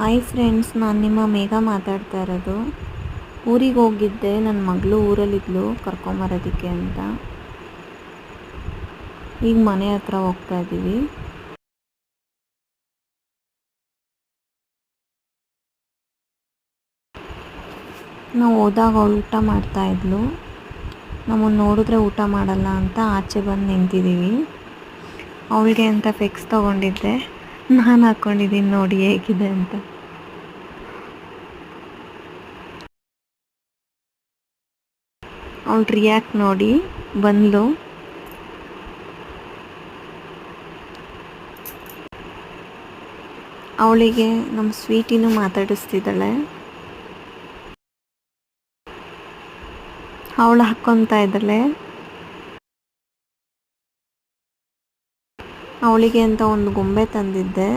Hi friends, ನಾನು ನಿಮ್ಮ ಮೇಘ ಮಾತಾಡ್ತಾ ಇರೋದು. ಊರಿಗೆ ಹೋಗಿದ್ದೆ, ನನ್ನ ಮಗಳು ಊರಲ್ಲಿದ್ಲು ಕರ್ಕೊಂಬರೋದಕ್ಕೆ ಅಂತ. ಈಗ ಮನೆ ಹತ್ರ ಹೋಗ್ತಾ ಇದ್ದೀವಿ. ನಾವು ಹೋದಾಗ ಅವಳು ಊಟ ಮಾಡ್ತಾಯಿದ್ಲು. ನಮ್ಮನ್ನು ನೋಡಿದ್ರೆ ಊಟ ಮಾಡಲ್ಲ ಅಂತ ಆಚೆ ಬಂದು ನಿಂತಿದ್ದೀವಿ. ಅವಳಿಗೆ ಅಂತ ಫಿಕ್ಸ್ ತೊಗೊಂಡಿದ್ದೆ, ನಾನು ಹಾಕ್ಕೊಂಡಿದ್ದೀನಿ ನೋಡಿ ಹೇಗಿದೆ ಅಂತ. ಅವಳು ರಿಯಾಕ್ಟ್ ನೋಡಿ ಬಂದ್ಲು. ಅವಳಿಗೆ ನಮ್ಮ ಸ್ವೀಟಿನೂ ಮಾತಾಡಿಸ್ತಿದ್ದಾಳೆ. ಅವಳು ಹಾಕ್ಕೊತಾ ಇದ್ದಾಳೆ. ಅವಳಿಗೆ ಅಂತ ಒಂದು ಗೊಂಬೆ ತಂದಿದ್ದೆ.